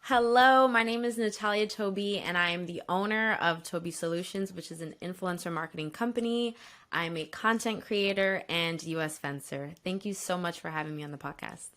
Hello, my name is Natalia Toby, and I am the owner of Toby Solutions, which is an influencer marketing company. I'm a content creator and US fencer. Thank you so much for having me on the podcast.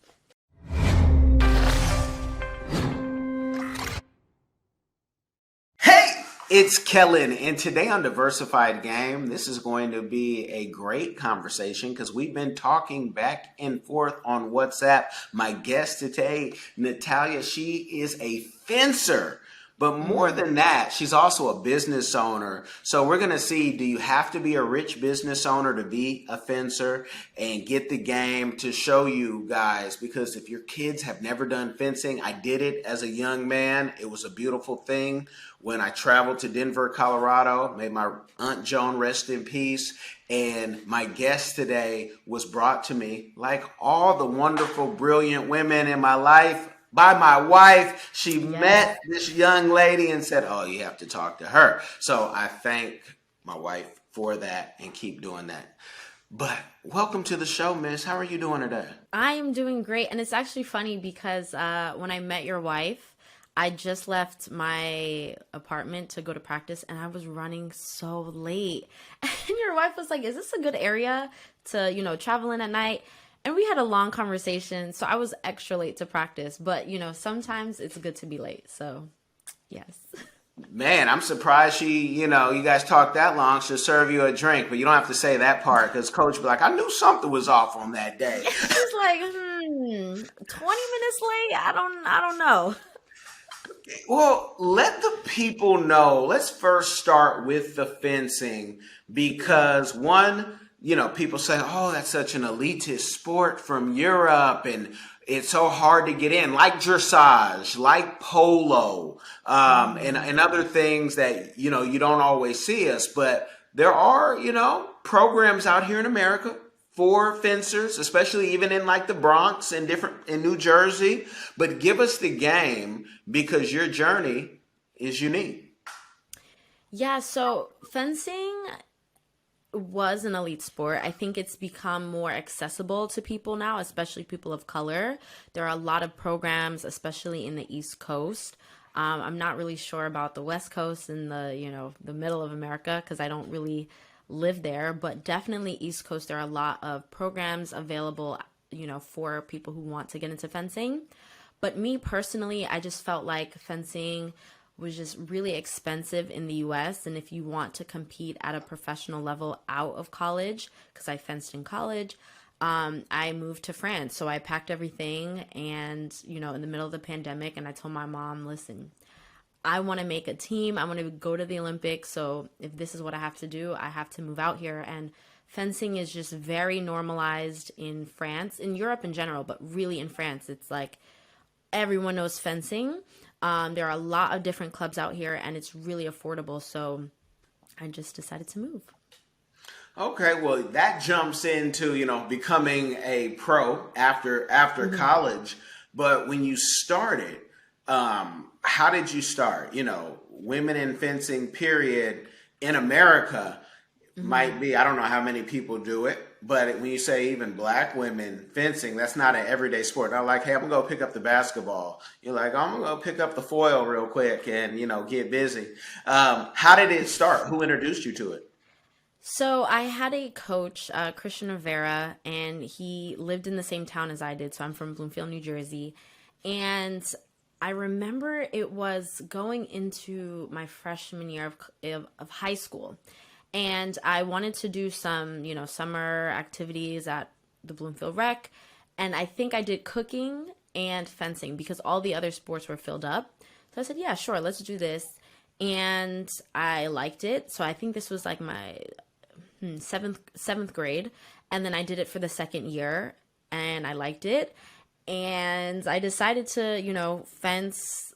Hey, it's Kellen, and today on Diversified Game, this is going to be a great conversation because we've been talking back and forth on WhatsApp. My guest today, Natalia, she is a fencer. But more than that, she's also a business owner. So we're going to see, do you have to be a rich business owner to be a fencer and get the game to show you guys? Because if your kids have never done fencing, I did it as a young man. It was a beautiful thing. When I traveled to Denver, Colorado, may my Aunt Joan rest in peace. And my guest today was brought to me, like all the wonderful, brilliant women in my life, by my wife. She Yes. met this young lady and said, "Oh, you have to talk to her." So I thank my wife for that and keep doing that. But welcome to the show, Miss. How are you doing today? I am doing great, and it's actually funny because when I met your wife, I just left my apartment to go to practice, and I was running so late. And your wife was like, "Is this a good area to, travel in at night?" And we had a long conversation, so I was extra late to practice. But sometimes it's good to be late. So, yes. Man, I'm surprised you guys talked that long. She'll serve you a drink, but you don't have to say that part because coach be like, "I knew something was off on that day." She's like, 20 minutes late? I don't know. Well, let the people know. Let's first start with the fencing because one, people say, "Oh, that's such an elitist sport from Europe and it's so hard to get in," like dressage, like polo, and other things that, you don't always see us. But there are, programs out here in America for fencers, especially even in like the Bronx and different in New Jersey. But give us the game because your journey is unique. Yeah, so fencing was an elite sport. I think it's become more accessible to people now, especially people of color. There are a lot of programs, especially in the East Coast. I'm not really sure about the West Coast and the middle of America because I don't really live there, but definitely East Coast, there are a lot of programs available, for people who want to get into fencing. But me personally, I just felt like fencing was just really expensive in the US. And if you want to compete at a professional level out of college, because I fenced in college, I moved to France. So I packed everything and, in the middle of the pandemic, and I told my mom, listen, I want to make a team. I want to go to the Olympics. So if this is what I have to do, I have to move out here. And fencing is just very normalized in France, in Europe in general, but really in France, it's like everyone knows fencing. There are a lot of different clubs out here, and it's really affordable. So I just decided to move. Okay, well, that jumps into, becoming a pro after college. But when you started, how did you start? Women in fencing, period, in America might be, I don't know how many people do it, but when you say even black women fencing, that's not an everyday sport. Not like, hey, I'm gonna go pick up the basketball. You're like, I'm gonna go pick up the foil real quick and get busy. How did it start? Who introduced you to it? So I had a coach, Christian Rivera, and he lived in the same town as I did. So I'm from Bloomfield, New Jersey. And I remember it was going into my freshman year of high school. And I wanted to do some, summer activities at the Bloomfield Rec. And I think I did cooking and fencing because all the other sports were filled up. So I said, yeah, sure, let's do this. And I liked it. So I think this was like my seventh grade, and then I did it for the second year, and I liked it, and I decided to fence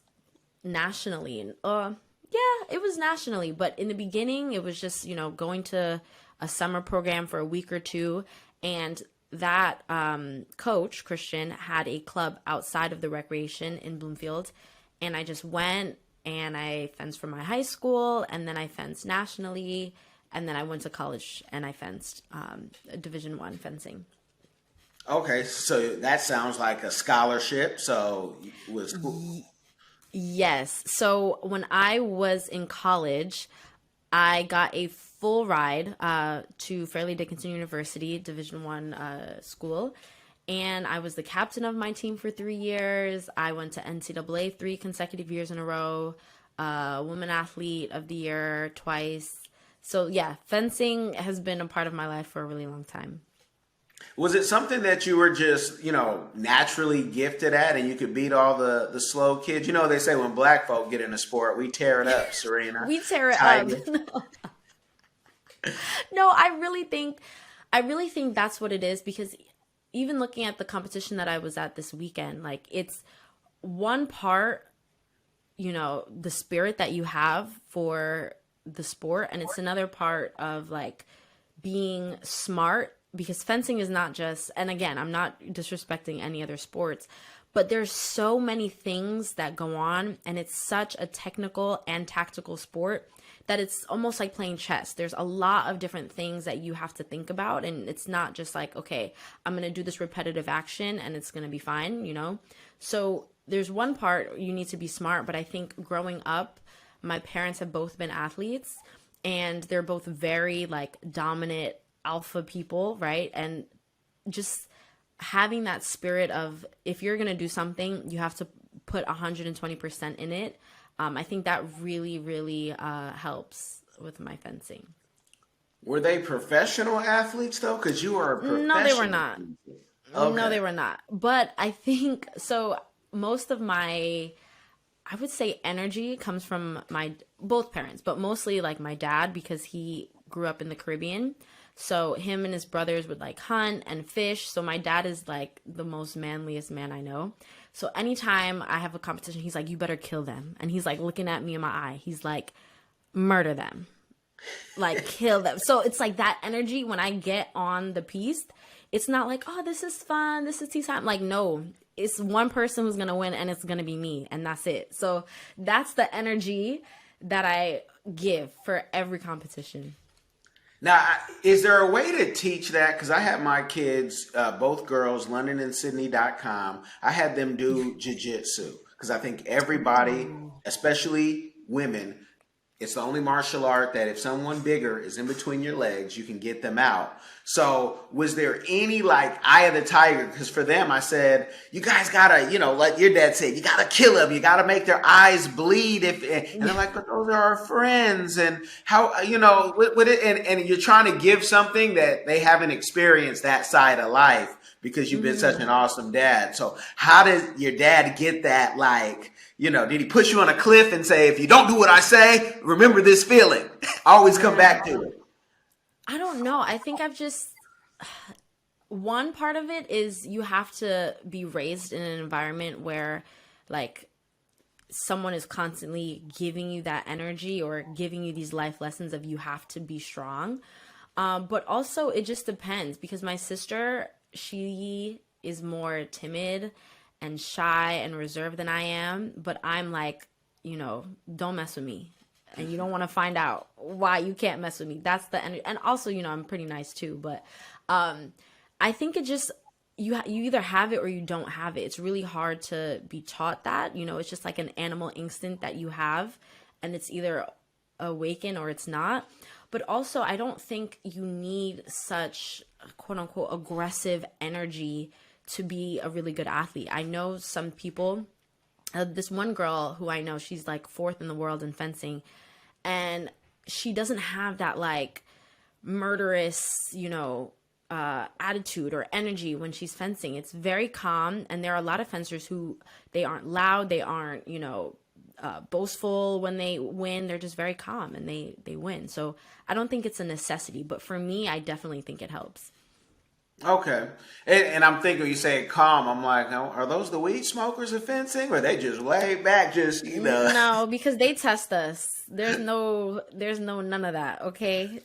nationally. And yeah, it was nationally, but in the beginning it was just going to a summer program for a week or two, and that coach Christian had a club outside of the recreation in Bloomfield, and I just went and I fenced for my high school, and then I fenced nationally, and then I went to college and I fenced Division 1 fencing. Okay, so that sounds like a scholarship. So it was cool. Yes. So when I was in college, I got a full ride to Fairleigh Dickinson University, Division One school, and I was the captain of my team for 3 years. I went to NCAA 3 consecutive years in a row, Woman Athlete of the Year twice. So yeah, fencing has been a part of my life for a really long time. Was it something that you were just, naturally gifted at and you could beat all the slow kids? You know, they say when black folk get in a sport, we tear it up, Serena. We tear it up. Tiger. No, I really think that's what it is because even looking at the competition that I was at this weekend, like it's one part, the spirit that you have for the sport, and it's another part of like being smart because fencing is not just, and again, I'm not disrespecting any other sports, but there's so many things that go on and it's such a technical and tactical sport that it's almost like playing chess. There's a lot of different things that you have to think about, and it's not just like, okay, I'm going to do this repetitive action and it's going to be fine. So there's one part you need to be smart, but I think growing up, my parents have both been athletes and they're both very like dominant alpha people, right? And just having that spirit of if you're going to do something, you have to put 120% in it. I think that really, really helps with my fencing. Were they professional athletes though? Because you were a No, they were professional. not. No, Okay. they were not. But I think so. Most of I would say energy comes from my both parents, but mostly like my dad because he grew up in the Caribbean. So him and his brothers would like hunt and fish. So my dad is like the most manliest man I know. So anytime I have a competition, he's like, "You better kill them," and he's like looking at me in my eye. He's like, "Murder them." Like kill them. So it's like that energy when I get on the piece, it's not like, oh, this is fun, this is tea time. Like, no, it's one person who's gonna win and it's gonna be me, and that's it. So that's the energy that I give for every competition. Now, is there a way to teach that? Because I had my kids, both girls, London and Sydney.com. I had them do jujitsu because I think everybody, Ooh. especially women, it's the only martial art that if someone bigger is in between your legs, you can get them out. So was there any like eye of the tiger? Because for them, I said, you guys gotta, like your dad said, you gotta kill them. You gotta make their eyes bleed. And they're like, but those are our friends. And how, with it, and you're trying to give something that they haven't experienced that side of life because you've been such Hmm. an awesome dad. So how did your dad get that like, did he push you on a cliff and say, if you don't do what I say, remember this feeling? Always come back to No, it. I don't know. I think I've just one part of it is you have to be raised in an environment where like someone is constantly giving you that energy or giving you these life lessons of you have to be strong. But also it just depends because my sister, she is more timid and shy and reserved than I am, but I'm like, don't mess with me. And you don't want to find out why you can't mess with me. That's the energy. And also, I'm pretty nice too, but um I think it just you either have it or you don't have it. It's really hard to be taught that. It's just like an animal instinct that you have, and it's either awakened or it's not. But also, I don't think you need such quote unquote aggressive energy to be a really good athlete. I know some people. This one girl who I know, she's like fourth in the world in fencing, and she doesn't have that like murderous, attitude or energy when she's fencing. It's very calm, and there are a lot of fencers who they aren't loud, they aren't, boastful when they win. They're just very calm and they win. So I don't think it's a necessity, but for me, I definitely think it helps. Okay. And I'm thinking you say calm. I'm like, are those the weed smokers of fencing? Or they just laid back, just. No, because they test us. There's no none of that, okay?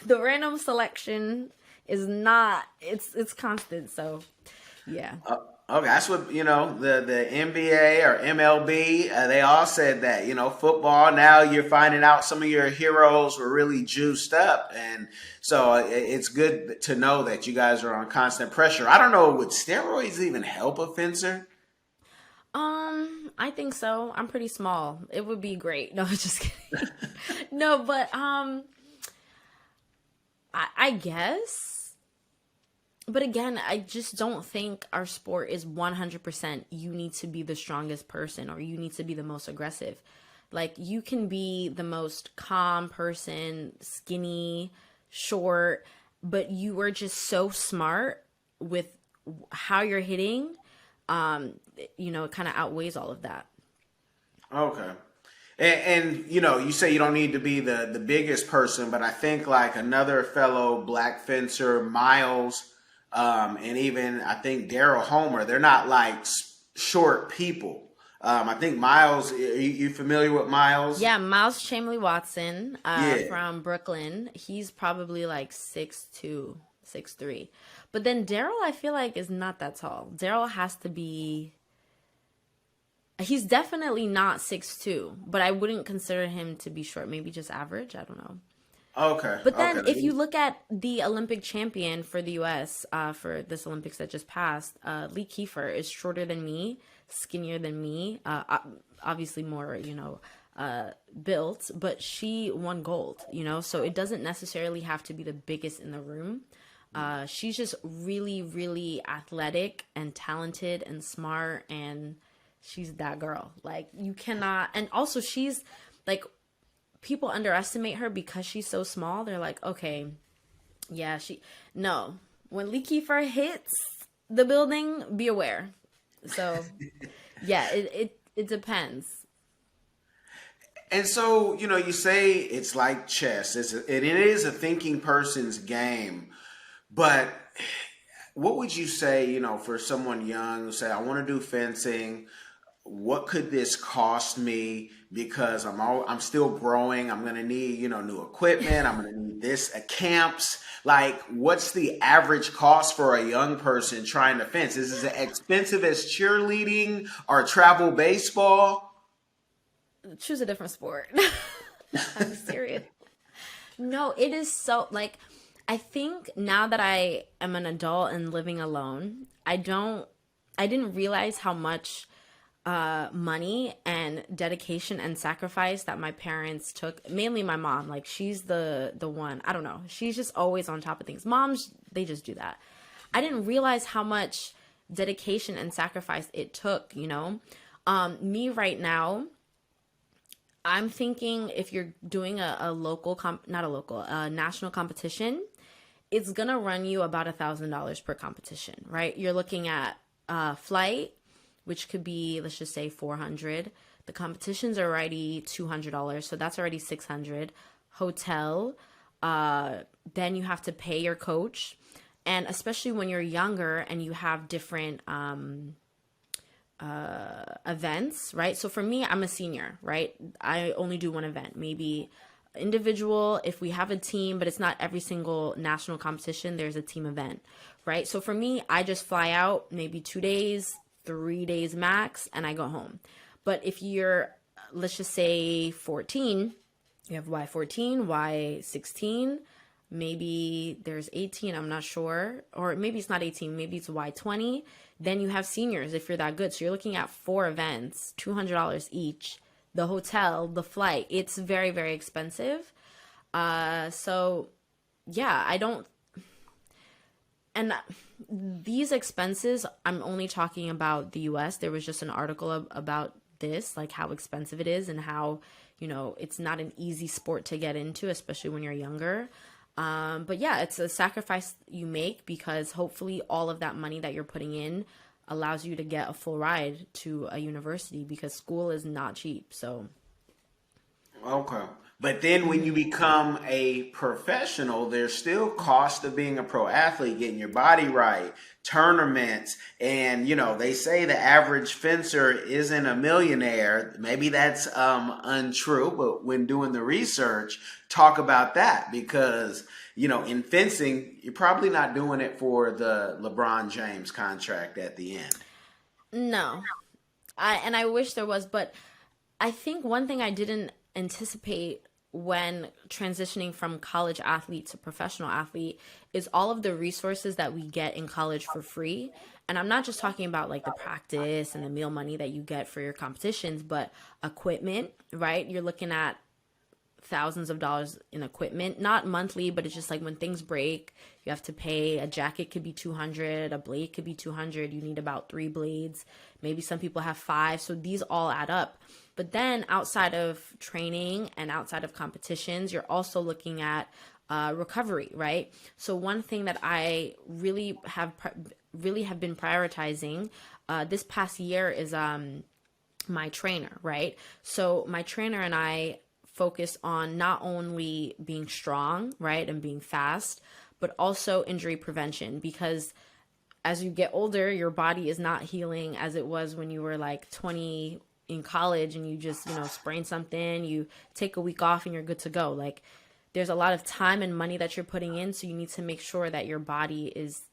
The random selection is not it's constant, so yeah. Okay, that's what the NBA or MLB. They all said that football. Now you're finding out some of your heroes were really juiced up, and so it's good to know that you guys are on constant pressure. I don't know, would steroids even help a fencer? I think so. I'm pretty small. It would be great. No, just kidding. No, but I guess. But again, I just don't think our sport is 100% you need to be the strongest person or you need to be the most aggressive. Like, you can be the most calm person, skinny, short, but you are just so smart with how you're hitting. It kind of outweighs all of that. Okay. And you say you don't need to be the biggest person, but I think like another fellow black fencer, Miles, and even I think Daryl Homer, they're not like short people. I think Miles, you familiar with Miles? Yeah, Miles Chamley Watson, Yeah. from Brooklyn. He's probably like 6'2", 6'3". But then Daryl, I feel like, is not that tall. Daryl has to be. He's definitely not 6'2", but I wouldn't consider him to be short. Maybe just average. I don't know. Okay. But then, if Okay. you look at the Olympic champion for the U.S. For this Olympics that just passed, Lee Kiefer is shorter than me, skinnier than me, obviously more, built, but she won gold, so it doesn't necessarily have to be the biggest in the room. She's just really, really athletic and talented and smart, and she's that girl. Like, you cannot, and also she's like, people underestimate her because she's so small. They're like, okay, yeah, no. When Lee Kiefer hits the building, be aware. So, yeah, it depends. And so, you say it's like chess. It is a thinking person's game. But what would you say, for someone young who say, I want to do fencing, what could this cost me? Because I'm still growing. I'm going to need, new equipment. I'm going to need this at camps. Like, what's the average cost for a young person trying to fence? Is it as expensive as cheerleading or travel baseball? Choose a different sport. I'm serious. No, it is so, like, I think now that I am an adult and living alone, I didn't realize how much money and dedication and sacrifice that my parents took. Mainly my mom. Like, she's the one. I don't know. She's just always on top of things. Moms, they just do that. I didn't realize how much dedication and sacrifice it took. Me right now, I'm thinking if you're doing a local not a local, a national competition, it's gonna run you about $1,000 per competition, right? You're looking at flight, which could be, let's just say, 400. The competitions are already $200, so that's already 600. Hotel, then you have to pay your coach, and especially when you're younger and you have different events, right? So for me, I'm a senior, right? I only do one event, maybe individual. If we have a team, but it's not every single national competition, there's a team event, right? So for me, I just fly out maybe 2 days, 3 days max, and I go home. But if you're, let's just say 14, you have Y14, Y16, maybe there's 18, I'm not sure, or maybe it's not 18, maybe it's Y20. Then you have seniors if you're that good. So you're looking at 4 events, $200 each. The hotel, the flight, it's very, very expensive. So yeah, I don't, and these expenses, I'm only talking about the US. There was just an article about this, like how expensive it is and how, it's not an easy sport to get into, especially when you're younger. But yeah, it's a sacrifice you make because hopefully all of that money that you're putting in allows you to get a full ride to a university because school is not cheap. So, Okay. But then when you become a professional, there's still cost of being a pro athlete, getting your body right, tournaments, and they say the average fencer isn't a millionaire. Maybe that's untrue, but when doing the research, talk about that because in fencing, you're probably not doing it for the LeBron James contract at the end. no. I wish there was, but I think one thing I didn't anticipate when transitioning from college athlete to professional athlete is all of the resources that we get in college for free. And I'm not just talking about like the practice and the meal money that you get for your competitions, but equipment, right? You're looking at thousands of dollars in equipment, not monthly, but it's just like when things break, you have to pay. A jacket could be 200, a blade could be 200. You need about 3 blades. Maybe some people have 5. So these all add up. But then outside of training and outside of competitions, you're also looking at recovery, right? So one thing that I really have been prioritizing this past year is my trainer, right? So my trainer and I focus on not only being strong, right, and being fast, but also injury prevention, because as you get older, your body is not healing as it was when you were like 20 in college and you just, sprain something, you take a week off and you're good to go. Like there's a lot of time and money that you're putting in, so you need to make sure that your body is,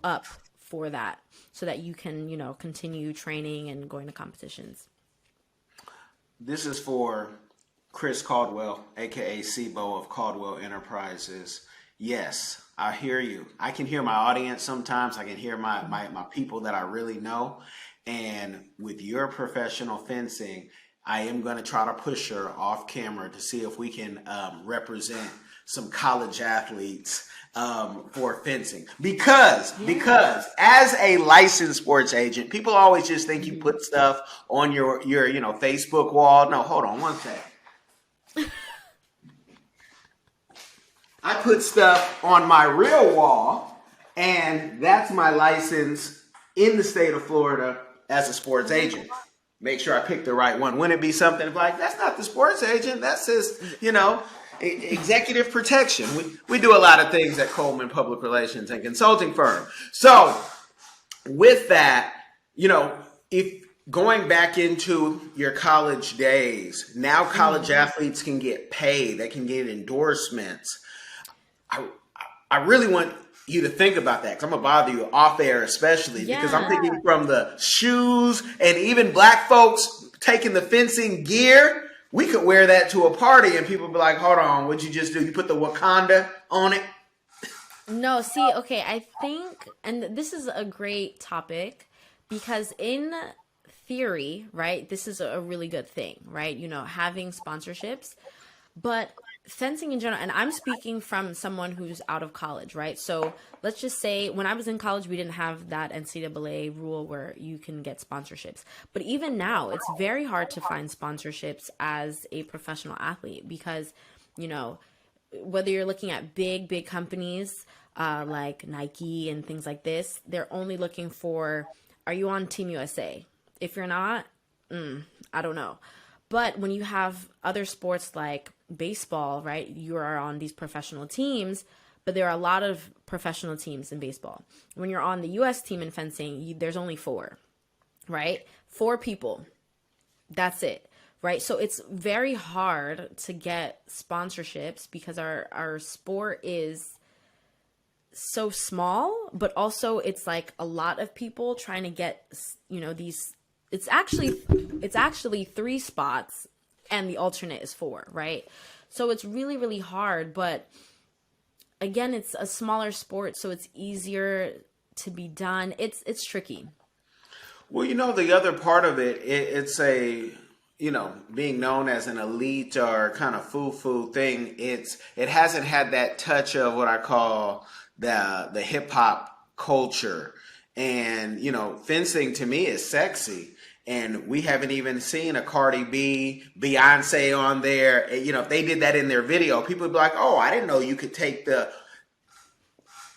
up for that so that you can, continue training and going to competitions. This is for Chris Caldwell, aka Sibo of Caldwell Enterprises. Yes, I hear you. I can hear my audience sometimes. I can hear my people that I really know. And with your professional fencing, I am going to try to push her off camera to see if we can represent some college athletes for fencing. Because as a licensed sports agent, people always just think you put stuff on your Facebook wall. No, hold on one second. I put stuff on my real wall, and that's my license in the state of Florida as a sports agent. Make sure I pick the right one. Wouldn't it be something like, that's not the sports agent, that says, executive protection. We do a lot of things at Coleman Public Relations and Consulting Firm. So with that, if going back into your college days, now college athletes can get paid. They can get endorsements. I really want you to think about that, because I'm going to bother you off air especially, because I'm thinking from the shoes and even black folks taking the fencing gear. We could wear that to a party and people be like, hold on, what'd you just do? You put the Wakanda on it? No, see, okay, I think, and this is a great topic, because in theory, right, this is a really good thing, right? Having sponsorships, but fencing in general, and I'm speaking from someone who's out of college, right? So let's just say when I was in college, we didn't have that NCAA rule where you can get sponsorships. But even now, it's very hard to find sponsorships as a professional athlete, because, whether you're looking at big companies like Nike and things like this, they're only looking for, are you on Team USA? If you're not, I don't know. But when you have other sports like baseball, right, you are on these professional teams, but there are a lot of professional teams in baseball. When you're on the U.S. team in fencing, there's only 4, right? 4 people. That's it, right? So it's very hard to get sponsorships because our sport is so small, but also it's like a lot of people trying to get, these. It's actually 3 spots and the alternate is 4, right? So it's really, really hard. But again, it's a smaller sport, so it's easier to be done. It's tricky. Well, the other part of it's a, being known as an elite or kind of foo-foo thing. It hasn't had that touch of what I call the hip hop culture. And, fencing to me is sexy. And we haven't even seen a Cardi B, Beyonce on there. If they did that in their video, people would be like, oh, I didn't know you could take the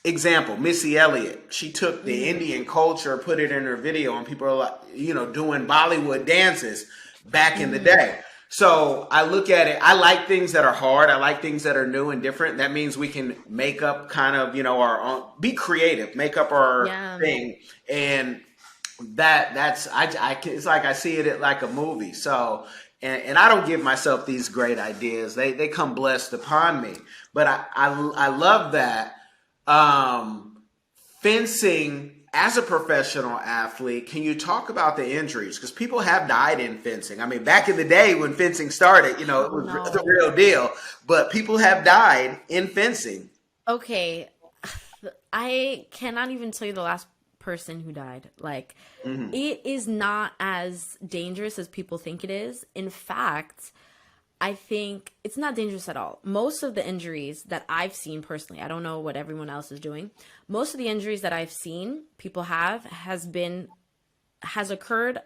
example, Missy Elliott. She took the Indian culture, put it in her video, and people are like, doing Bollywood dances back in the day. So I look at it, I like things that are hard. I like things that are new and different. That means we can make up kind of, our own, be creative, make up our thing. And that's it's like I see it like a movie. So and I don't give myself these great ideas. They come blessed upon me. But I love that fencing as a professional athlete, can you talk about the injuries? Because people have died in fencing. I mean, back in the day when fencing started, it Oh was the no. real deal. But people have died in fencing. Okay. I cannot even tell you the last person who died. Like, Hmm. it is not as dangerous as people think it is. In fact, I think it's not dangerous at all. Most of the injuries that I've seen personally, I don't know what everyone else is doing. Most of the injuries that I've seen people have has occurred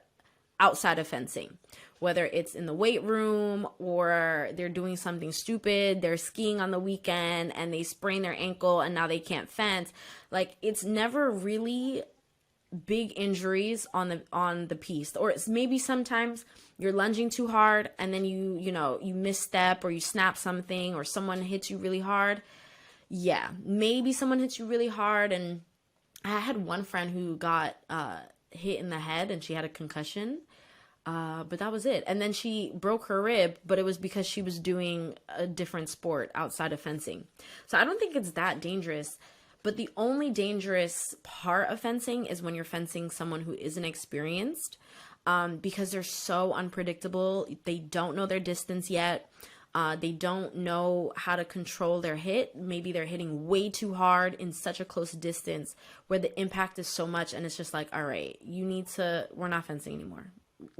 outside of fencing, whether it's in the weight room or they're doing something stupid, they're skiing on the weekend and they sprain their ankle and now they can't fence. Like, it's never really big injuries on the piece, or it's maybe sometimes you're lunging too hard and then you misstep or you snap something or someone hits you really hard. Yeah, maybe someone hits you really hard. And I had one friend who got hit in the head and she had a concussion, but that was it. And then she broke her rib, but it was because she was doing a different sport outside of fencing. So I don't think it's that dangerous. But the only dangerous part of fencing is when you're fencing someone who isn't experienced, because they're so unpredictable. They don't know their distance yet. They don't know how to control their hit. Maybe they're hitting way too hard in such a close distance where the impact is so much, and it's just like, all right, we're not fencing anymore.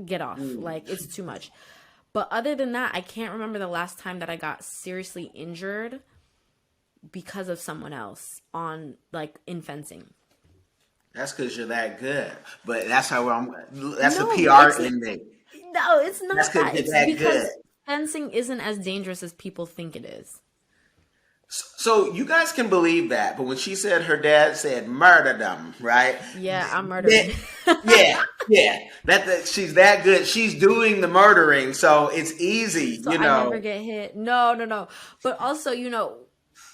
Get off. Like, it's too much. But other than that, I can't remember the last time that I got seriously injured because of someone else on, like, in fencing. That's because you're that good. But that's how that's the No, PR ending. it's That's not because that. you're It's that good. because fencing isn't as dangerous as people think it is. So you guys can believe that, but when she said her dad said murder them, right? Yeah, I'm That- murdering. yeah, yeah. That she's that good. She's doing the murdering, so it's easy, So I never get hit. No, no, no. But also,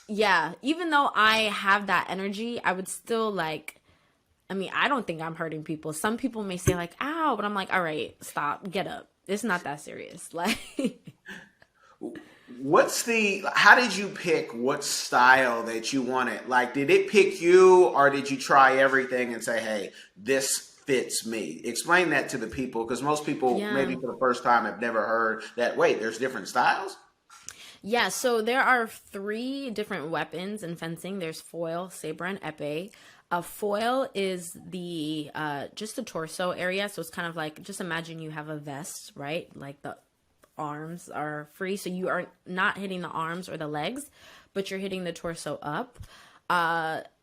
yeah, even though I have that energy, I would still, like, I mean, I don't think I'm hurting people. Some people may say, like, ow, but I'm like, all right, stop, get up. It's not that serious. Like, How did you pick what style that you wanted? Like, did it pick you or did you try everything and say, hey, this fits me? Explain that to the people because most people, maybe yeah. for the first time, have never heard that, wait, there's different styles? Yeah, so there are three different weapons in fencing. There's foil, saber, and epee. A foil is the just the torso area, so it's kind of like, just imagine you have a vest, right? Like, the arms are free, so you are not hitting the arms or the legs, but you're hitting the torso up.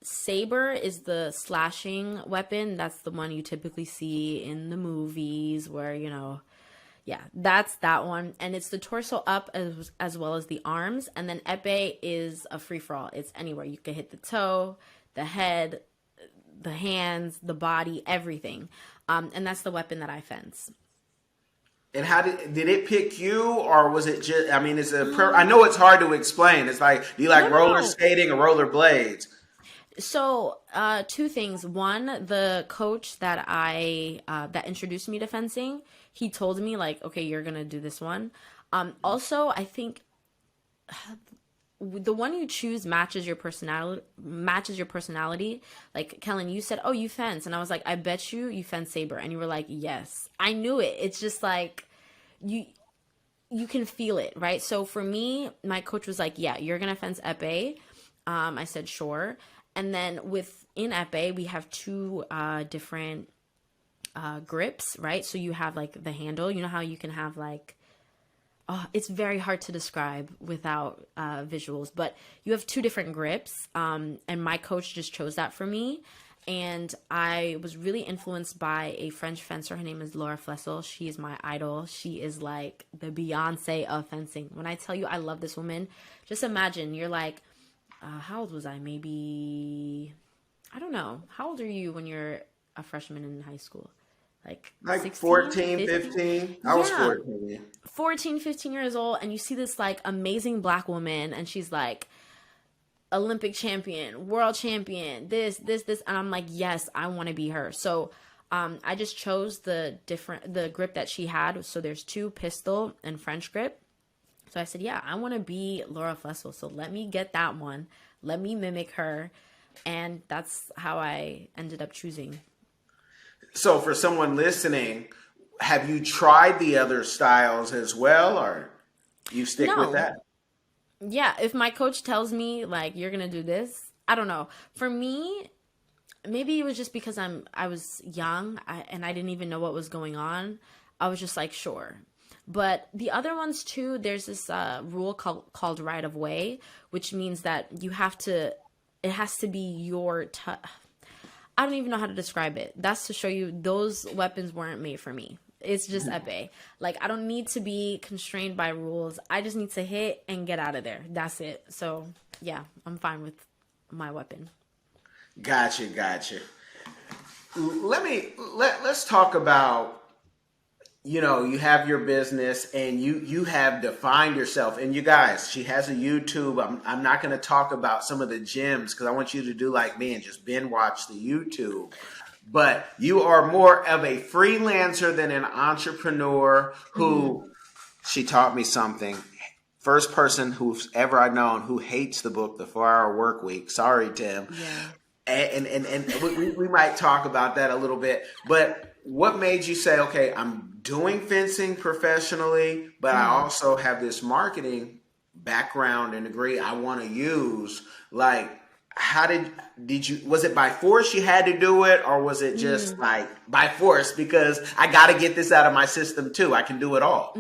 Saber is the slashing weapon. That's the one you typically see in the movies where, yeah, that's that one. And it's the torso up as well as the arms. And then epee is a free for all. It's anywhere. You can hit the toe, the head, the hands, the body, everything. And that's the weapon that I fence. And how did it pick you, or was it just? I mean, I know it's hard to explain. It's like, do you No, like no, roller no. skating or roller blades? So, two things. One, the coach that introduced me to fencing, he told me, like, okay, you're gonna do this one. Also, I think the one you choose matches your personality. Matches your personality. Like, Kellen, you said, "Oh, you fence," and I was like, "I bet you fence saber," and you were like, "Yes." I knew it. It's just like, you you can feel it, right? So for me, my coach was like, "Yeah, you're gonna fence epee." I said, "Sure." And then within epee, we have two different grips, right? So you have, like, the handle. You know how you can have, like, oh, it's very hard to describe without visuals, but you have two different grips. And my coach just chose that for me. And I was really influenced by a French fencer. Her name is Laura Flessel. She is my idol. She is like the Beyonce of fencing. When I tell you I love this woman, just imagine you're like, how old was I? Maybe, I don't know. How old are you when you're a freshman in high school? Like Like 16, 14, 15? 15. I was Yeah, 14. 14, 15 years old, and you see this, like, amazing black woman, and she's like Olympic champion, world champion, this, and I'm like, yes, I want to be her. So I just chose the grip that she had. So there's two, pistol and French grip. So I said, yeah, I want to be Laura Flessel. So let me get that one. Let me mimic her. And that's how I ended up choosing. So for someone listening, have you tried the other styles as well, or you stick with No. that? Yeah, if my coach tells me like you're going to do this, I don't know. For me, maybe it was just because I was young and I didn't even know what was going on. I was just like, sure. But the other ones too, there's this rule called right of way, which means that it has to be I don't even know how to describe it. That's to show you those weapons weren't made for me. It's just epee. Like, I don't need to be constrained by rules. I just need to hit and get out of there. That's it. So, yeah, I'm fine with my weapon. Gotcha, gotcha. Let's talk about, you have your business and you have defined yourself. And you guys, she has a YouTube. I'm not going to talk about some of the gems because I want you to do like me and just binge watch the YouTube. But you are more of a freelancer than an entrepreneur Hmm. who, she taught me something. First person who's ever I known who hates the book The 4 Hour Work Week. Sorry, Tim. Yeah. And we might talk about that a little bit. But what made you say, okay, I'm doing fencing professionally, but I Hmm. also have this marketing background and degree I want to use? Like, how did you, was it by force you had to do it, or was it just like by force because I got to get this out of my system too? I can do it all.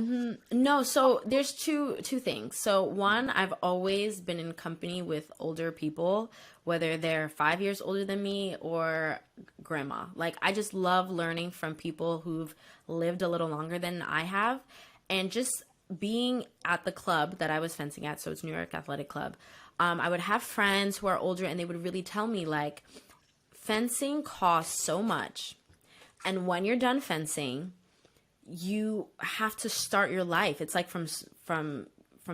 No, so there's two things. So one, I've always been in company with older people, whether they're 5 years older than me or grandma. Like I just love learning from people who've lived a little longer than I have, and just being at the club that I was fencing at. So it's New York Athletic Club. I would have friends who are older, and they would really tell me like fencing costs so much, and when you're done fencing you have to start your life. It's like from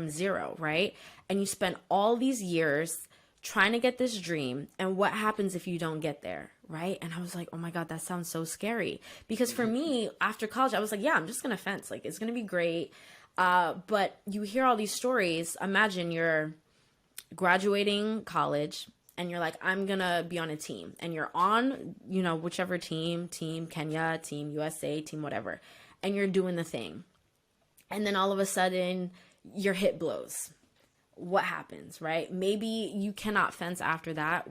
zero, right? And you spend all these years trying to get this dream, and what happens if you don't get there, right? And I was like, oh my god, that sounds so scary. Because for me, after college, I was like, yeah, I'm just gonna fence. Like it's gonna be great. But you hear all these stories. Imagine you're graduating college and you're like, I'm gonna be on a team, and you're on, whichever team Kenya, team USA, team whatever, and you're doing the thing, and then all of a sudden your hip blows. What happens, right? Maybe you cannot fence after that.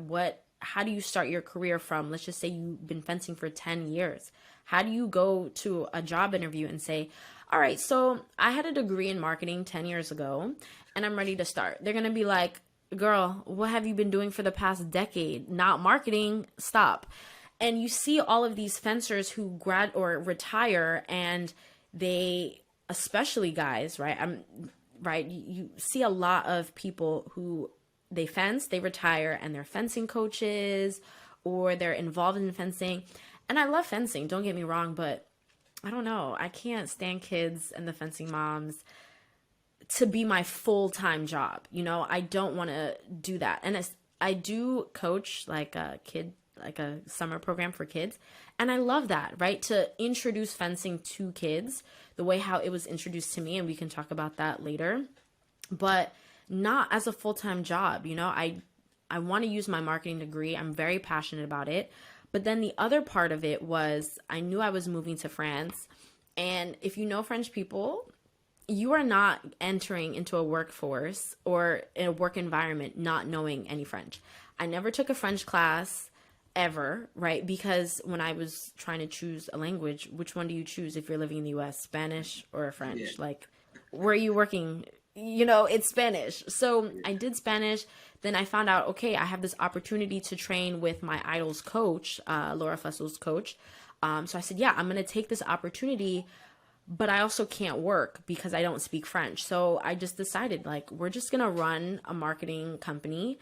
How do you start your career from, let's just say you've been fencing for 10 years? How do you go to a job interview and say, all right, so I had a degree in marketing 10 years ago and I'm ready to start? They're going to be like, girl, what have you been doing for the past decade? Not marketing, stop. And you see all of these fencers who grad or retire, and they, especially guys, right? Right. You see a lot of people who they fence, they retire, and they're fencing coaches or they're involved in fencing. And I love fencing, don't get me wrong, but I don't know. I can't stand kids and the fencing moms to be my full-time job. I don't want to do that. And I do coach like a kid, like a summer program for kids. And I love that, right? To introduce fencing to kids the way how it was introduced to me. And we can talk about that later, but not as a full-time job. I want to use my marketing degree. I'm very passionate about it. But then the other part of it was I knew I was moving to France. And if you know French people, you are not entering into a workforce or in a work environment not knowing any French. I never took a French class ever, right? Because when I was trying to choose a language, which one do you choose if you're living in the US, Spanish or Yeah. French? Like, where are you working? It's Spanish. So I did Spanish. Then I found out, okay, I have this opportunity to train with my idol's coach, Laura Fussel's coach. So I said, yeah, I'm going to take this opportunity, but I also can't work because I don't speak French. So I just decided, like, we're just going to run a marketing company.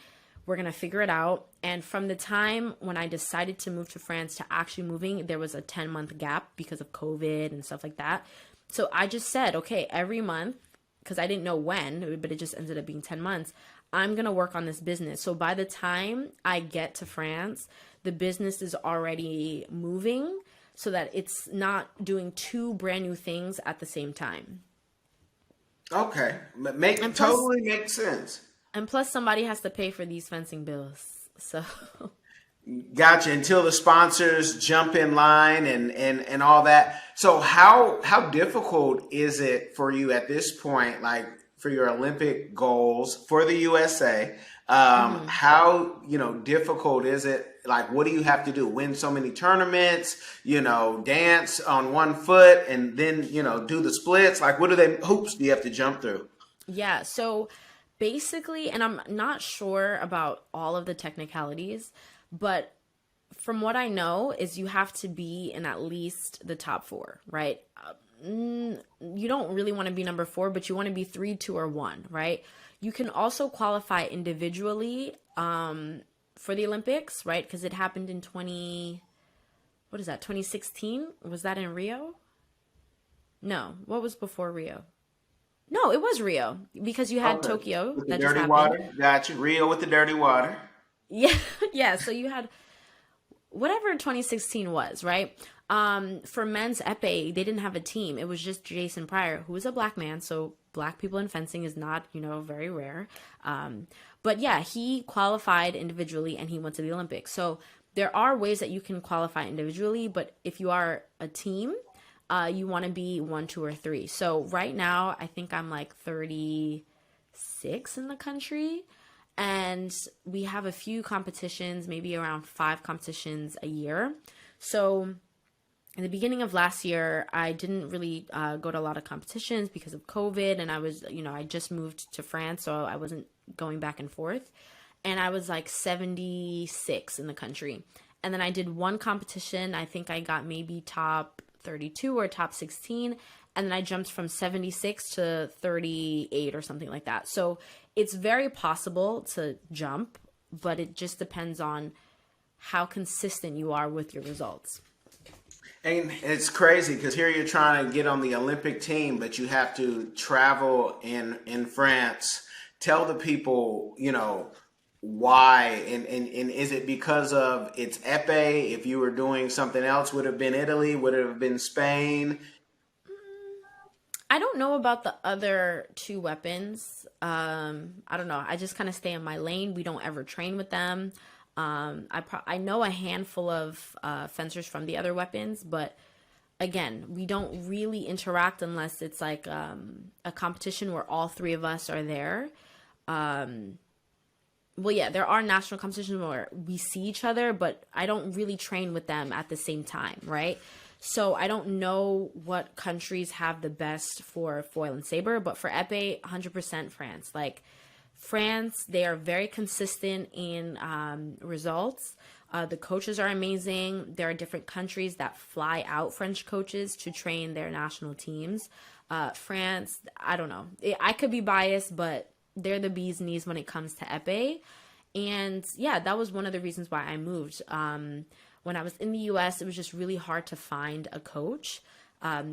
We're going to figure it out. And from the time when I decided to move to France to actually moving, there was a 10-month gap because of COVID and stuff like that. So I just said, okay, every month, because I didn't know when, but it just ended up being 10 months, I'm going to work on this business. So by the time I get to France, the business is already moving so that it's not doing two brand new things at the same time. Okay. And plus Totally makes sense. and plus somebody has to pay for these fencing bills. So Gotcha. Until the sponsors jump in line and all that. So how difficult is it for you at this point, like for your Olympic goals for the USA? mhm. How difficult is it? Like, what do you have to do? Win so many tournaments, dance on one foot, and then do the splits. Like, what hoops do you have to jump through? Yeah, so basically, and I'm not sure about all of the technicalities, but from what I know is you have to be in at least the top four, right? You don't really want to be number four, but you want to be three, two, or one, right? You can also qualify individually for the Olympics, right? Because it happened in what is that, 2016? Was that in Rio? No, what was before Rio? No, it was Rio because you had Okay. Tokyo With the that just dirty happened. water, gotcha. Rio with the dirty water. Yeah, yeah. So you had whatever 2016 was, right? For men's epee, they didn't have a team. It was just Jason Pryor, who is a black man. So black people in fencing is not, very rare. But yeah, he qualified individually and he went to the Olympics. So there are ways that you can qualify individually, but if you are a team, you want to be one, two, or three. So right now, I think I'm like 36 in the country. And we have a few competitions, maybe around five competitions a year. So in the beginning of last year, I didn't really go to a lot of competitions because of COVID. And I was, I just moved to France, so I wasn't going back and forth. And I was like 76 in the country. And then I did one competition. I think I got maybe top 32 or top 16. And then I jumped from 76 to 38 or something like that. So it's very possible to jump, but it just depends on how consistent you are with your results. And it's crazy because here you're trying to get on the Olympic team, but you have to travel in France. Tell the people, why, and is it because of it's epee? If you were doing something else, would it have been Italy? Would it have been Spain? I don't know about the other two weapons. I don't know. I just kind of stay in my lane. We don't ever train with them. I know a handful of fencers from the other weapons, but again, we don't really interact unless it's like a competition where all three of us are there. Well, yeah, there are national competitions where we see each other, but I don't really train with them at the same time, right? So I don't know what countries have the best for foil and saber, but for epee, 100% France. Like France, they are very consistent in results. The coaches are amazing. There are different countries that fly out French coaches to train their national teams. France, I don't know. I could be biased, but they're the bee's knees when it comes to epee. And yeah, that was one of the reasons why I moved. When I was in the US, it was just really hard to find a coach.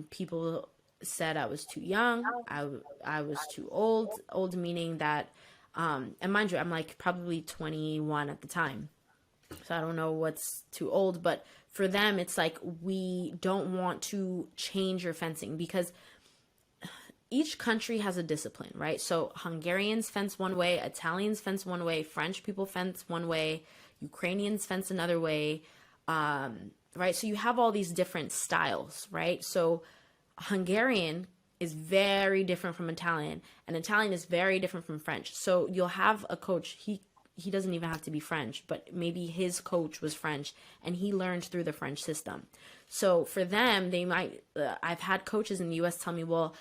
People said I was too young. I was too old meaning that, and mind you, I'm like probably 21 at the time. So I don't know what's too old, but for them, it's like we don't want to change your fencing because each country has a discipline, right? So Hungarians fence one way, Italians fence one way, French people fence one way, Ukrainians fence another way, right? So you have all these different styles, right? So Hungarian is very different from Italian, and Italian is very different from French. So you'll have a coach, he doesn't even have to be French, but maybe his coach was French and he learned through the French system. So for them, they might, I've had coaches in the US tell me, well,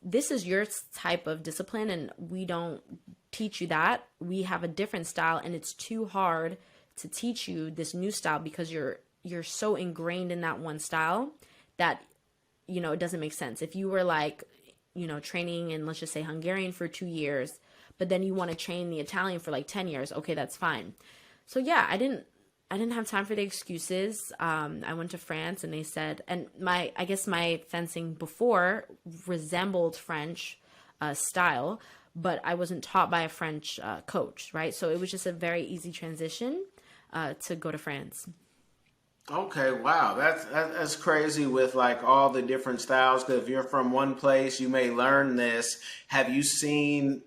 this is your type of discipline and we don't teach you that. We have a different style and it's too hard to teach you this new style because you're so ingrained in that one style that it doesn't make sense. If you were like, training in, let's just say, Hungarian for 2 years, but then you want to train the Italian for like 10 years, okay, that's fine. So yeah, I didn't have time for the excuses. I went to France and they said, and I guess my fencing before resembled French style, but I wasn't taught by a French coach, right? So it was just a very easy transition to go to France. Okay, wow, that's crazy with like all the different styles. Because if you're from one place, you may learn this. Have you seen,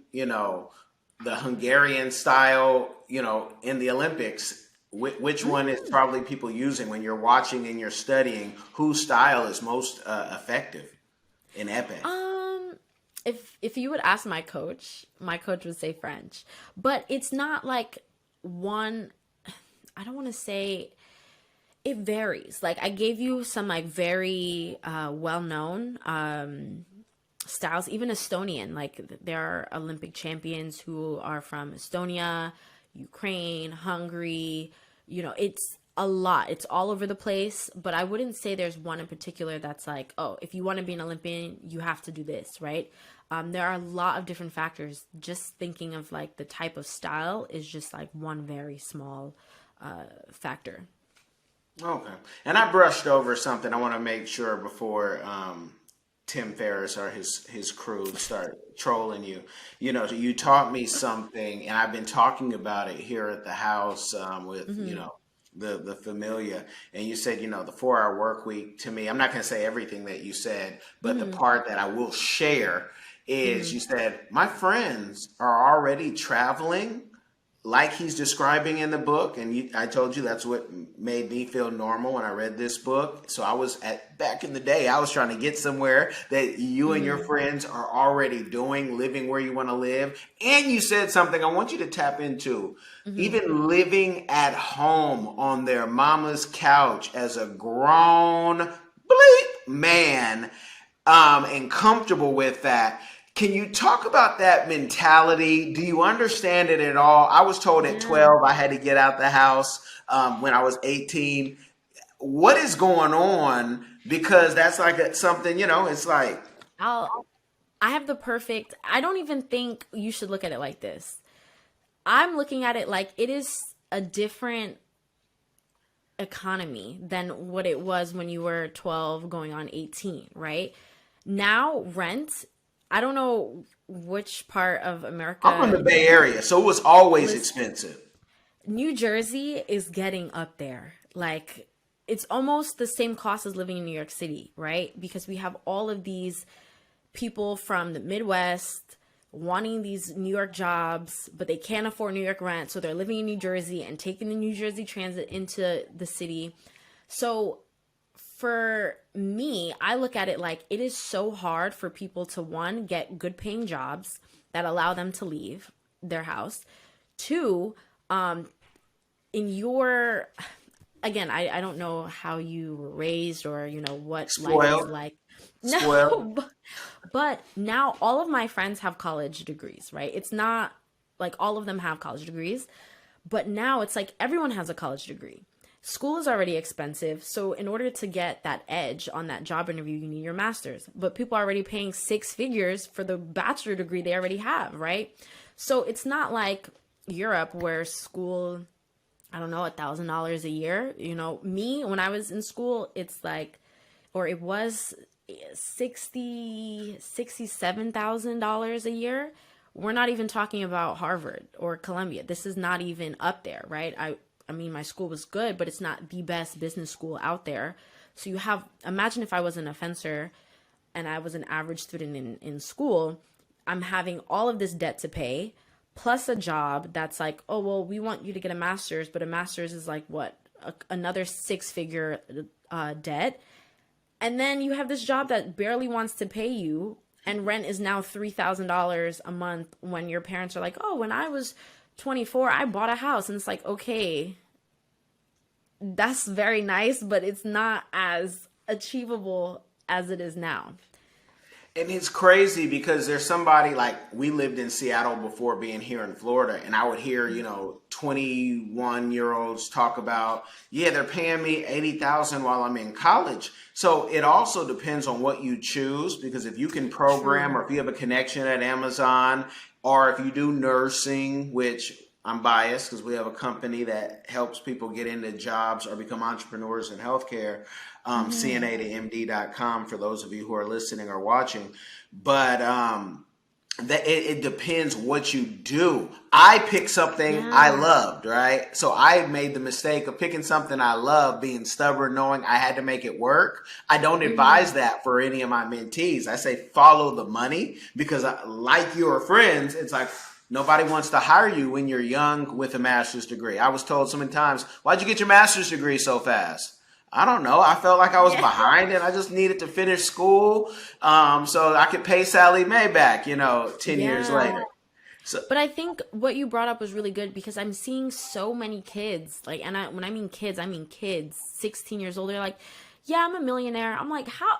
the Hungarian style, in the Olympics. Which one is probably people using when you're watching and you're studying whose style is most effective in epee? Um, if you would ask my coach would say French, but it's not like one. I don't want to say it varies. Like I gave you some like very well known styles, even Estonian. Like there are Olympic champions who are from Estonia, Ukraine, Hungary. It's a lot. It's all over the place, but I wouldn't say there's one in particular that's like, oh, if you want to be an Olympian, you have to do this, right? There are a lot of different factors. Just thinking of like the type of style is just like one very small factor. Okay. And I brushed over something. I want to make sure before Tim Ferriss or his crew start trolling you. You taught me something, and I've been talking about it here at the house with Hmm. the familia. And you said the 4 hour work week to me. I'm not going to say everything that you said, but the Hmm. part that I will share is Hmm. you said my friends are already traveling like he's describing in the book, and I told you that's what made me feel normal when I read this book. So I was at back in the day, I was trying to get somewhere that you and your Hmm. friends are already doing, living where you want to live. And you said something I want you to tap into, Hmm. even living at home on their mama's couch as a grown bleep man, and comfortable with that. Can you talk about that mentality? Do you understand it at all? I was told at Yeah. 12 I had to get out the house when I was 18. What is going on? Because that's like something, it's like, I'll I have the perfect. I don't even think you should look at it like this. I'm looking at it like it is a different economy than what it was when you were 12 going on 18, right? Now, rent, I don't know which part of I'm from America the Bay you Area, so it was always live. expensive. New Jersey is getting up there. Like, it's almost the same cost as living in New York City, right? Because we have all of these people from the Midwest wanting these New York jobs, but they can't afford New York rent. So they're living in New Jersey and taking the New Jersey transit into the city. So for me, I look at it like it is so hard for people to one, get good paying jobs that allow them to leave their house. Two, in your again, I don't know how you were raised or what life was Spoiled, like. No, spoiled. but now all of my friends have college degrees, right? It's not like all of them have college degrees, but now it's like everyone has a college degree. School is already expensive, so in order to get that edge on that job interview, you need your master's. But people are already paying six figures for the bachelor degree they already have, right? So it's not like Europe where school, I don't know, $1,000 a year. Me when I was in school, it's like, or it was 67,000 a year. We're not even talking about Harvard or Columbia. This is not even up there, right? I mean, my school was good, but it's not the best business school out there. So imagine if I was an offenser and I was an average student in school, I'm having all of this debt to pay, plus a job that's like, oh, well, we want you to get a master's, but a master's is like what? Another six-figure debt. And then you have this job that barely wants to pay you, and rent is now $3,000 a month when your parents are like, oh, when I was 24, I bought a house. And it's like, okay, that's very nice, but it's not as achievable as it is now. And it's crazy because there's somebody like we lived in Seattle before being here in Florida, and I would hear, 21-year-olds talk about, yeah, they're paying me 80,000 while I'm in college. So it also depends on what you choose because if you can program True. or if you have a connection at Amazon or if you do nursing, which I'm biased because we have a company that helps people get into jobs or become entrepreneurs in healthcare, Hmm. CNA to MD.com for those of you who are listening or watching. But that it depends what you do. I picked something I Yeah. loved, right? So I made the mistake of picking something I love, being stubborn, knowing I had to make it work. I don't advise Hmm. that for any of my mentees. I say follow the money because like your friends, it's like Nobody wants to hire you when you're young with a master's degree. I was told so many times, why'd you get your master's degree so fast? I don't know. I felt like I was Yeah. behind and I just needed to finish school so I could pay Sally Mae back, 10 years Yeah. later. So, But I think what you brought up was really good because I'm seeing so many kids, like, and when I mean kids, 16 years old. They're like, yeah, I'm a millionaire. I'm like, how?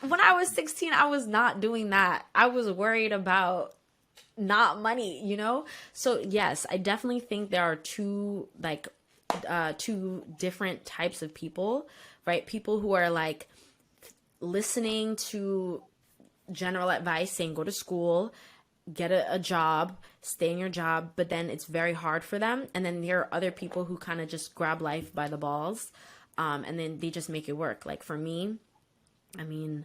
When I was 16, I was not doing that. I was worried about not money, you know? So yes, I definitely think there are two different types of people, right? People who are like listening to general advice saying go to school, get a job, stay in your job, but then it's very hard for them. And then there are other people who kind of just grab life by the balls, and then they just make it work. Like for me, I mean,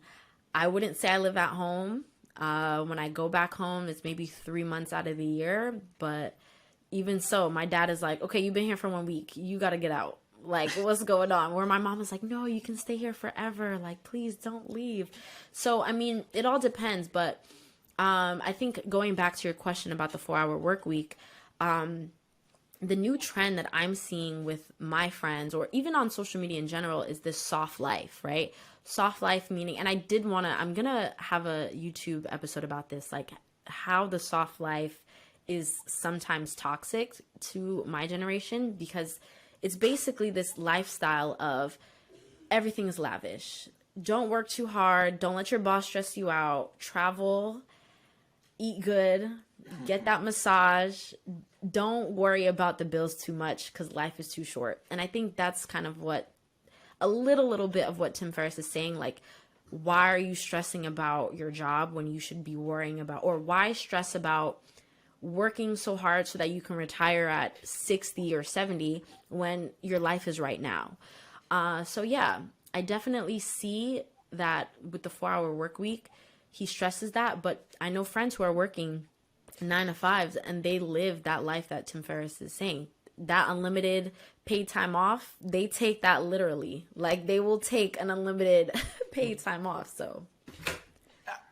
I wouldn't say I live at home. When I go back home, it's maybe 3 months out of the year. But even so, my dad is like, okay, you've been here for 1 week. You got to get out. Like, what's going on? Where my mom is like, no, you can stay here forever. Like, please don't leave. So, I mean, it all depends. But I think going back to your question about the 4-hour work week, the new trend that I'm seeing with my friends or even on social media in general is this soft life, right? Soft life meaning, and I'm going to have a YouTube episode about this, like how the soft life is sometimes toxic to my generation because it's basically this lifestyle of everything is lavish. Don't work too hard. Don't let your boss stress you out. Travel, eat good, get that massage. Don't worry about the bills too much because life is too short. And I think that's kind of what a little bit of what Tim Ferriss is saying. Like, why are you stressing about your job when you should be worrying about, or why stress about working so hard so that you can retire at 60 or 70 when your life is right now? So yeah, I definitely see that with the 4-hour work week, he stresses that, but I know friends who are working 9 to 5s and they live that life that Tim Ferriss is saying. That unlimited paid time off, they take that literally. Like they will take an unlimited paid time off. So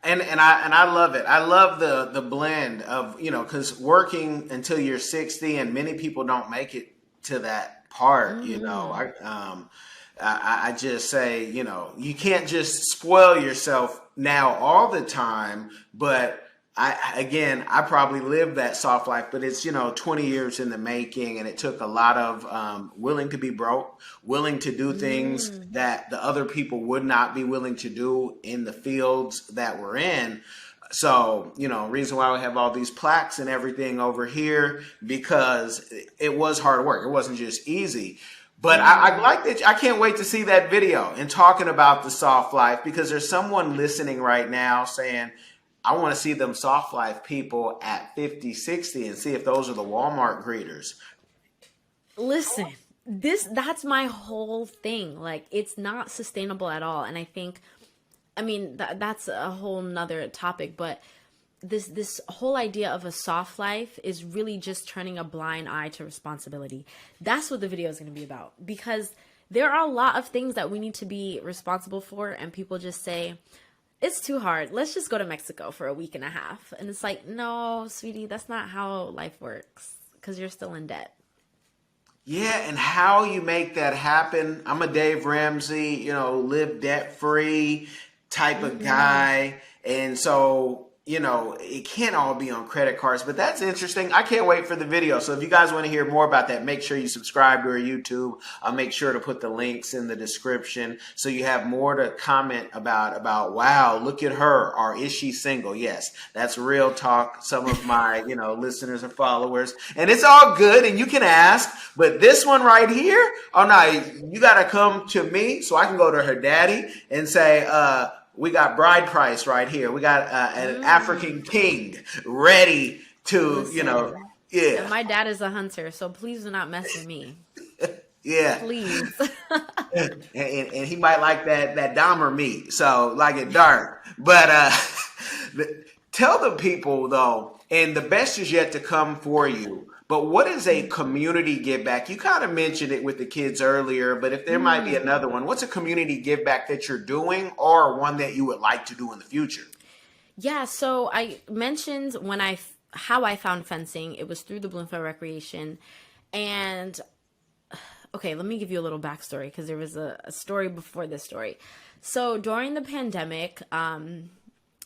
and I love it. I love the blend of, because working until you're 60 and many people don't make it to that part, I just say, you can't just spoil yourself now all the time, but I probably lived that soft life, but it's, 20 years in the making, and it took a lot of willing to be broke, willing to do things that the other people would not be willing to do in the fields that we're in. So, reason why we have all these plaques and everything over here, because it was hard work. It wasn't just easy. But I like that. I can't wait to see that video and talking about the soft life, because there's someone listening right now saying, I want to see them soft life people at 50, 60 and see if those are the Walmart greeters. listen, that's my whole thing. Like it's not sustainable at all. And I think, I mean, that's a whole nother topic, but this whole idea of a soft life is really just turning a blind eye to responsibility. That's what the video is going to be about, because there are a lot of things that we need to be responsible for, and people just say it's too hard, let's just go to Mexico for a week and a half. And it's like, no, sweetie, that's not how life works, because you're still in debt. Yeah, and how you make that happen. I'm a Dave Ramsey, live debt free type of guy. And so, it can't all be on credit cards, but that's interesting. I can't wait for the video. So if you guys want to hear more about that, make sure you subscribe to our YouTube. I'll make sure to put the links in the description so you have more to comment about, wow, look at her, or is she single? Yes, that's real talk. Some of my, listeners and followers, and it's all good and you can ask, but this one right here, oh no, you got to come to me so I can go to her daddy and say, we got bride price right here. We got an African king ready to, Listen, yeah, and my dad is a hunter, so please do not mess with me. yeah. Please. And he might like that Dahmer meat, so like it dark. But tell the people though, and the best is yet to come for you. But what is a community give back? You kind of mentioned it with the kids earlier, but if there might be another one, what's a community give back that you're doing, or one that you would like to do in the future? Yeah, so I mentioned when I how I found fencing. It was through the Bloomfield Recreation. And okay, let me give you a little backstory because there was a story before this story. So during the pandemic,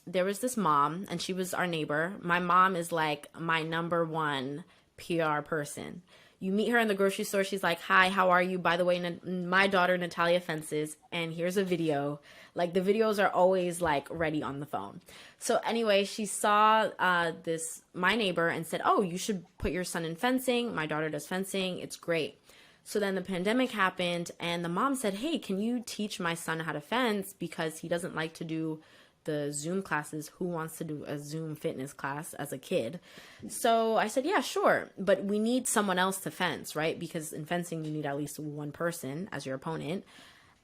there was this mom, and she was our neighbor. My mom is like my number one PR person. You meet her in the grocery store, she's like, "Hi, how are you? By the way, my daughter Natalia fences, and here's a video." Like the videos are always like ready on the phone. So anyway, she saw this my neighbor and said, "Oh, you should put your son in fencing. My daughter does fencing. It's great." So then the pandemic happened, and the mom said, "Hey, can you teach my son how to fence because he doesn't like to do the Zoom classes. Who wants to do a Zoom fitness class as a kid?" So I said, "Yeah, sure. But we need someone else to fence, right? Because in fencing, you need at least one person as your opponent."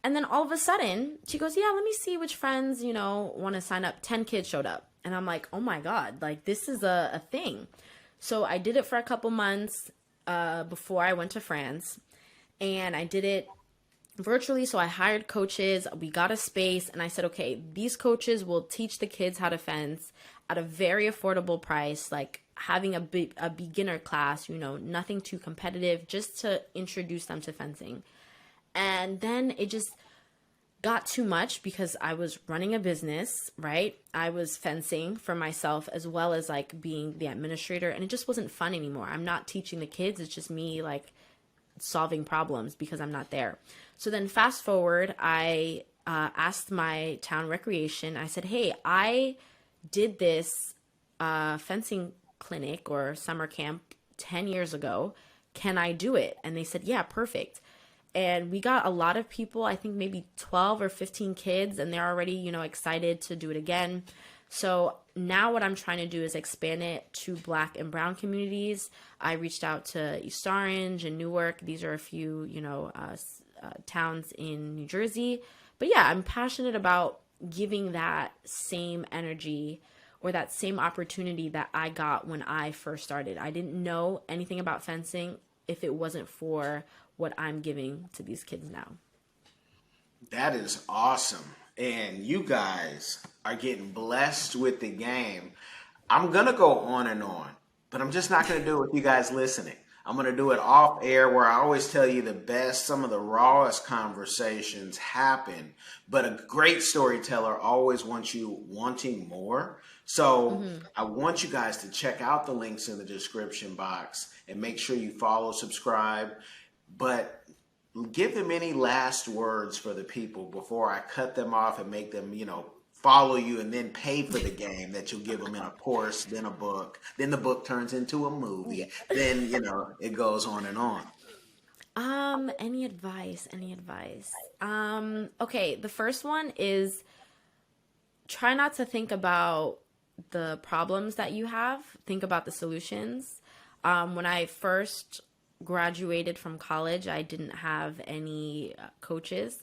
And then all of a sudden, she goes, "Yeah, let me see which friends, want to sign up." 10 kids showed up. And I'm like, "Oh my God, like this is a thing." So I did it for a couple months before I went to France. And I did it virtually. So I hired coaches, we got a space, and I said, "Okay, these coaches will teach the kids how to fence at a very affordable price, like having a beginner class, nothing too competitive, just to introduce them to fencing." And then it just got too much because I was running a business, right? I was fencing for myself as well as like being the administrator, and it just wasn't fun anymore. I'm not teaching the kids, it's just me like solving problems because I'm not there. So then fast forward, I asked my town recreation, I said, "Hey, I did this fencing clinic or summer camp 10 years ago. Can I do it?" And they said, "Yeah, perfect." And we got a lot of people, I think maybe 12 or 15 kids, and they're already, excited to do it again. So now what I'm trying to do is expand it to Black and Brown communities. I reached out to East Orange and Newark. These are a few, towns in New Jersey. But yeah, I'm passionate about giving that same energy or that same opportunity that I got when I first started. I didn't know anything about fencing if it wasn't for what I'm giving to these kids now. That is awesome. And you guys are getting blessed with the game. I'm going to go on, but I'm just not going to do it with you guys listening. I'm going to do it off air where I always tell you the best, some of the rawest conversations happen. But a great storyteller always wants you wanting more. So I want you guys to check out the links in the description box and make sure you follow, subscribe. But give them any last words for the people before I cut them off and make them, follow you and then pay for the game that you'll give them in a course, then a book, then the book turns into a movie, then, it goes on and on. Any advice? Okay, the first one is try not to think about the problems that you have. Think about the solutions. When I first graduated from college, I didn't have any coaches.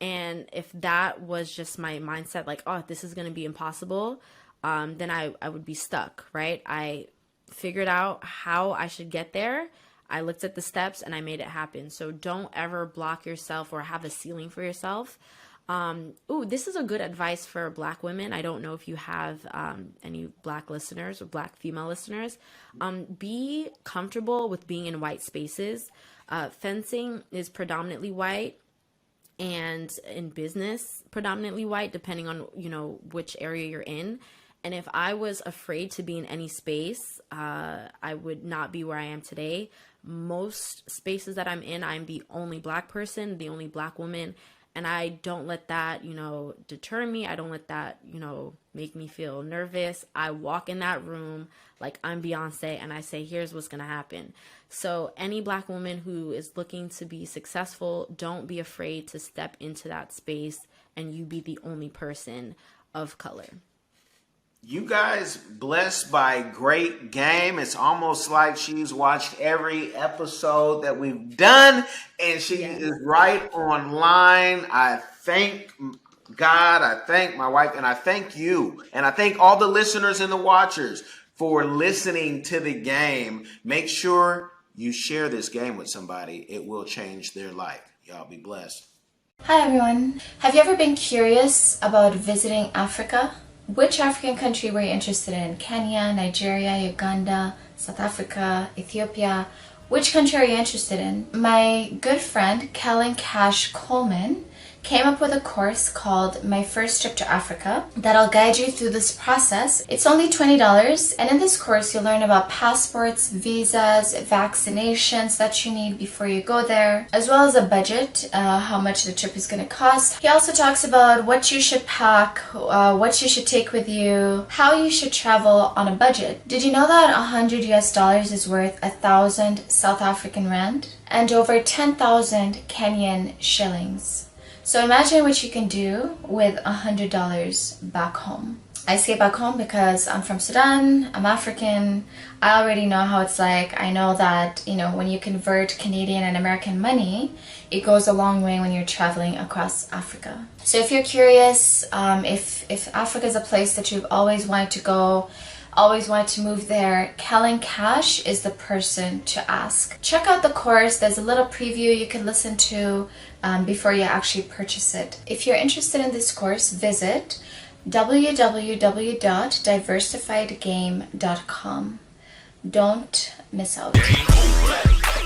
And if that was just my mindset, like, "Oh, this is going to be impossible," then I would be stuck, right? I figured out how I should get there. I looked at the steps and I made it happen. So don't ever block yourself or have a ceiling for yourself. This is a good advice for Black women. I don't know if you have any Black listeners or Black female listeners. Be comfortable with being in white spaces. Fencing is predominantly white, and in business, predominantly white, depending on, which area you're in. And if I was afraid to be in any space, I would not be where I am today. Most spaces that I'm in, I'm the only Black person, the only Black woman. And I don't let that, deter me. I don't let that, make me feel nervous. I walk in that room like I'm Beyonce and I say, "Here's what's going to happen." So any Black woman who is looking to be successful, don't be afraid to step into that space and you be the only person of color. You guys blessed by great game. It's almost like she's watched every episode that we've done and she is right online. I thank God, I thank my wife, and I thank you. And I thank all the listeners and the watchers for listening to the game. Make sure you share this game with somebody. It will change their life. Y'all be blessed. Hi everyone. Have you ever been curious about visiting Africa? Which African country were you interested in? Kenya, Nigeria, Uganda, South Africa, Ethiopia? Which country are you interested in? My good friend, Kellen Cash Coleman, came up with a course called My First Trip to Africa that'll guide you through this process. It's only $20, and in this course you'll learn about passports, visas, vaccinations that you need before you go there, as well as a budget, how much the trip is going to cost. He also talks about what you should pack, what you should take with you, how you should travel on a budget. Did you know that $100 is worth 1,000 South African rand and over 10,000 Kenyan shillings? So imagine what you can do with $100 back home. I say back home because I'm from Sudan, I'm African, I already know how it's like. I know that, when you convert Canadian and American money, it goes a long way when you're traveling across Africa. So if you're curious, if Africa is a place that you've always wanted to go, always wanted to move there, Kellen Cash is the person to ask. Check out the course. There's a little preview you can listen to before you actually purchase it. If you're interested in this course, visit www.diversifiedgame.com. Don't miss out.